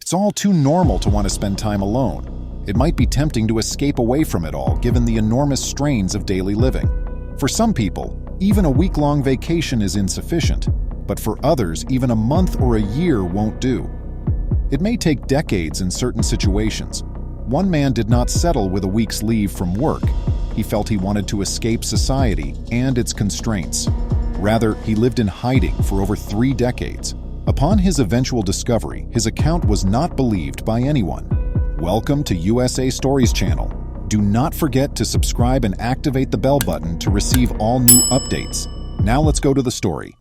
It's all too normal to want to spend time alone. It might be tempting to escape away from it all given the enormous strains of daily living. For some people, even a week-long vacation is insufficient, but for others, even a month or a year won't do. It may take decades in certain situations. One man did not settle with a week's leave from work. He felt he wanted to escape society and its constraints. Rather, he lived in hiding for over 3 decades. Upon his eventual discovery, his account was not believed by anyone. Welcome to USA Stories channel. Do not forget to subscribe and activate the bell button to receive all new updates. Now let's go to the story.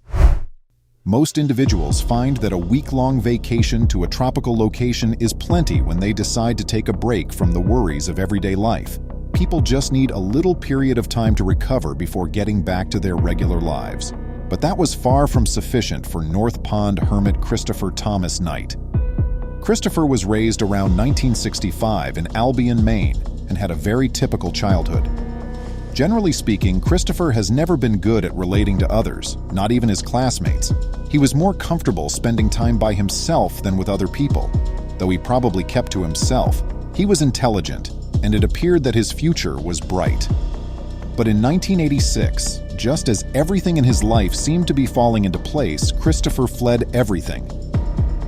Most individuals find that a week-long vacation to a tropical location is plenty when they decide to take a break from the worries of everyday life. People just need a little period of time to recover before getting back to their regular lives. But that was far from sufficient for North Pond hermit Christopher Thomas Knight. Christopher was raised around 1965 in Albion, Maine, and had a very typical childhood. Generally speaking, Christopher has never been good at relating to others, not even his classmates. He was more comfortable spending time by himself than with other people. Though he probably kept to himself, he was intelligent, and it appeared that his future was bright. But in 1986, just as everything in his life seemed to be falling into place, Christopher fled everything.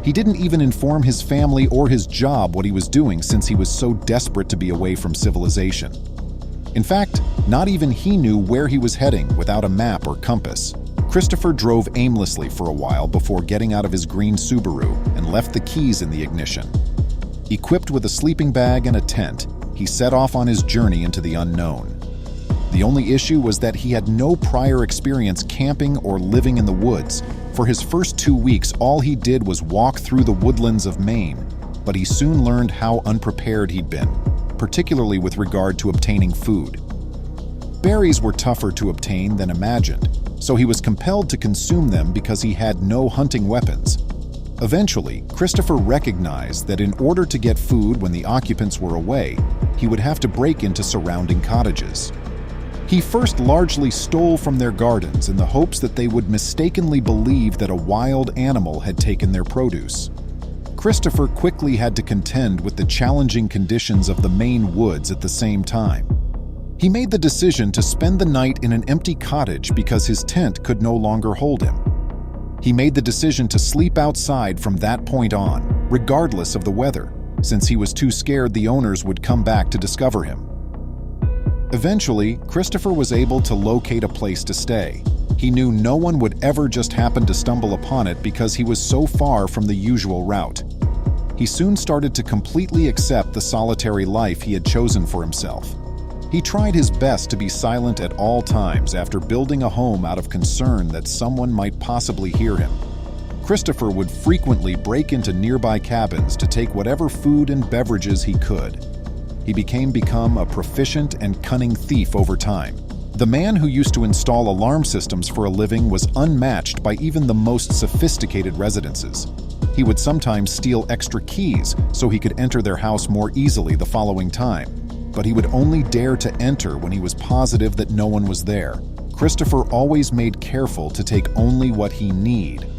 He didn't even inform his family or his job what he was doing since he was so desperate to be away from civilization. In fact, not even he knew where he was heading without a map or compass. Christopher drove aimlessly for a while before getting out of his green Subaru and left the keys in the ignition. Equipped with a sleeping bag and a tent, he set off on his journey into the unknown. The only issue was that he had no prior experience camping or living in the woods. For his first 2 weeks, all he did was walk through the woodlands of Maine, but he soon learned how unprepared he'd been, particularly with regard to obtaining food. Berries were tougher to obtain than imagined, so he was compelled to consume them because he had no hunting weapons. Eventually, Christopher recognized that in order to get food when the occupants were away, he would have to break into surrounding cottages. He first largely stole from their gardens in the hopes that they would mistakenly believe that a wild animal had taken their produce. Christopher quickly had to contend with the challenging conditions of the Maine woods at the same time. He made the decision to spend the night in an empty cottage because his tent could no longer hold him. He made the decision to sleep outside from that point on, regardless of the weather, since he was too scared the owners would come back to discover him. Eventually, Christopher was able to locate a place to stay. He knew no one would ever just happen to stumble upon it because he was so far from the usual route. He soon started to completely accept the solitary life he had chosen for himself. He tried his best to be silent at all times after building a home out of concern that someone might possibly hear him. Christopher would frequently break into nearby cabins to take whatever food and beverages he could. He become a proficient and cunning thief over time. The man who used to install alarm systems for a living was unmatched by even the most sophisticated residences. He would sometimes steal extra keys so he could enter their house more easily the following time, but he would only dare to enter when he was positive that no one was there. Christopher always made careful to take only what he needed.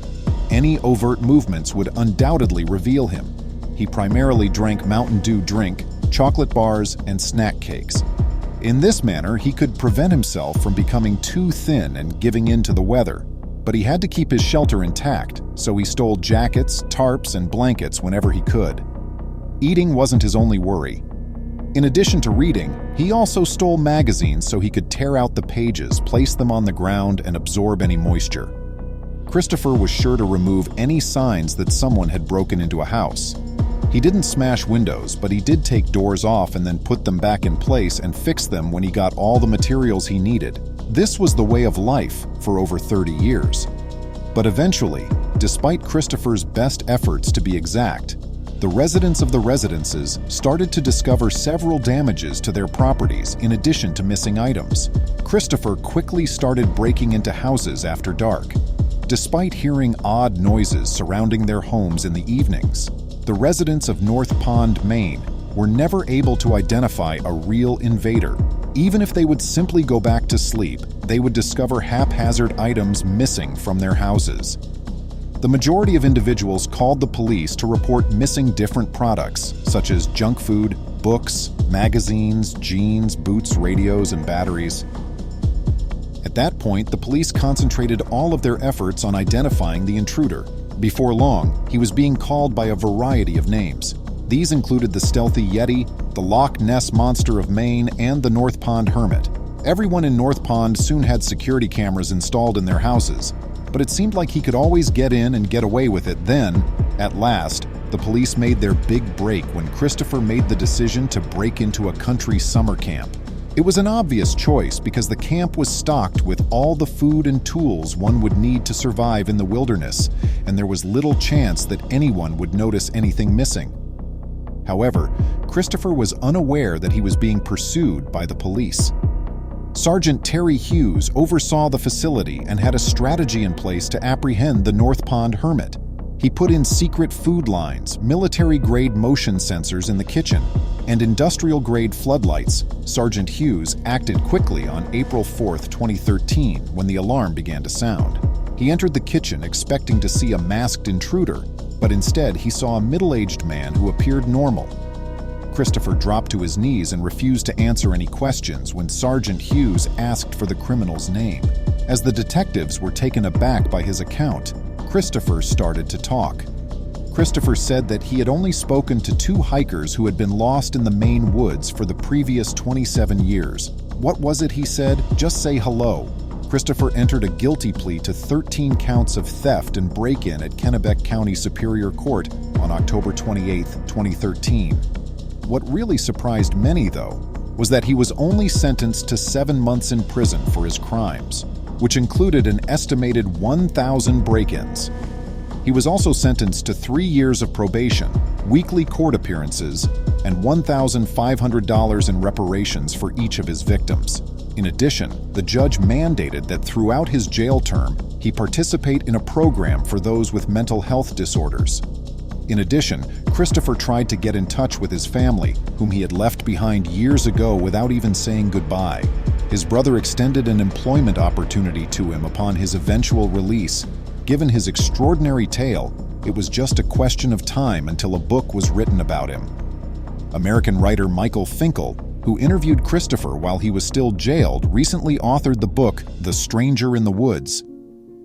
Any overt movements would undoubtedly reveal him. He primarily drank Mountain Dew drink, chocolate bars, and snack cakes. In this manner, he could prevent himself from becoming too thin and giving in to the weather. But he had to keep his shelter intact, so he stole jackets, tarps, and blankets whenever he could. Eating wasn't his only worry. In addition to reading, he also stole magazines so he could tear out the pages, place them on the ground, and absorb any moisture. Christopher was sure to remove any signs that someone had broken into a house. He didn't smash windows, but he did take doors off and then put them back in place and fix them when he got all the materials he needed. This was the way of life for over 30 years. But eventually, despite Christopher's best efforts to be exact, the residents of the residences started to discover several damages to their properties in addition to missing items. Christopher quickly started breaking into houses after dark. Despite hearing odd noises surrounding their homes in the evenings, the residents of North Pond, Maine, were never able to identify a real invader. Even if they would simply go back to sleep, they would discover haphazard items missing from their houses. The majority of individuals called the police to report missing different products, such as junk food, books, magazines, jeans, boots, radios, and batteries. At that point, the police concentrated all of their efforts on identifying the intruder. Before long, he was being called by a variety of names. These included the stealthy Yeti, the Loch Ness Monster of Maine, and the North Pond Hermit. Everyone in North Pond soon had security cameras installed in their houses, but it seemed like he could always get in and get away with it. Then, at last, the police made their big break when Christopher made the decision to break into a country summer camp. It was an obvious choice because the camp was stocked with all the food and tools one would need to survive in the wilderness, and there was little chance that anyone would notice anything missing. However, Christopher was unaware that he was being pursued by the police. Sergeant Terry Hughes oversaw the facility and had a strategy in place to apprehend the North Pond Hermit. He put in secret food lines, military-grade motion sensors in the kitchen, and industrial-grade floodlights. Sergeant Hughes acted quickly on April 4, 2013, when the alarm began to sound. He entered the kitchen expecting to see a masked intruder, but instead he saw a middle-aged man who appeared normal. Christopher dropped to his knees and refused to answer any questions when Sergeant Hughes asked for the criminal's name. As the detectives were taken aback by his account, Christopher started to talk. Christopher said that he had only spoken to 2 hikers who had been lost in the Maine woods for the previous 27 years. What was it, he said? Just say hello. Christopher entered a guilty plea to 13 counts of theft and break-in at Kennebec County Superior Court on October 28, 2013. What really surprised many, though, was that he was only sentenced to 7 months in prison for his crimes, which included an estimated 1,000 break-ins. He was also sentenced to 3 years of probation, weekly court appearances, and $1,500 in reparations for each of his victims. In addition, the judge mandated that throughout his jail term, he participate in a program for those with mental health disorders. In addition, Christopher tried to get in touch with his family, whom he had left behind years ago without even saying goodbye. His brother extended an employment opportunity to him upon his eventual release. Given his extraordinary tale, it was just a question of time until a book was written about him. American writer Michael Finkel, who interviewed Christopher while he was still jailed, recently authored the book The Stranger in the Woods.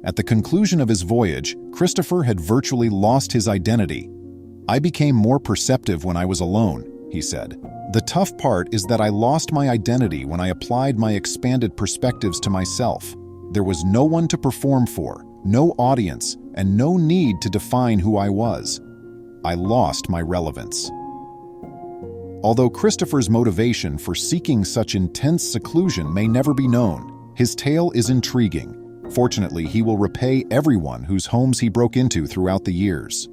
At the conclusion of his voyage, Christopher had virtually lost his identity. "I became more perceptive when I was alone," he said. "The tough part is that I lost my identity when I applied my expanded perspectives to myself. There was no one to perform for, no audience, and no need to define who I was. I lost my relevance." Although Christopher's motivation for seeking such intense seclusion may never be known, his tale is intriguing. Fortunately, he will repay everyone whose homes he broke into throughout the years.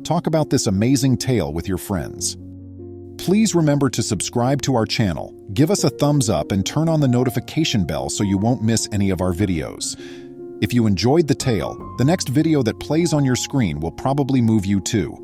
Talk about this amazing tale with your friends. Please remember to subscribe to our channel, give us a thumbs up, and turn on the notification bell so you won't miss any of our videos. If you enjoyed the tale, the next video that plays on your screen will probably move you too.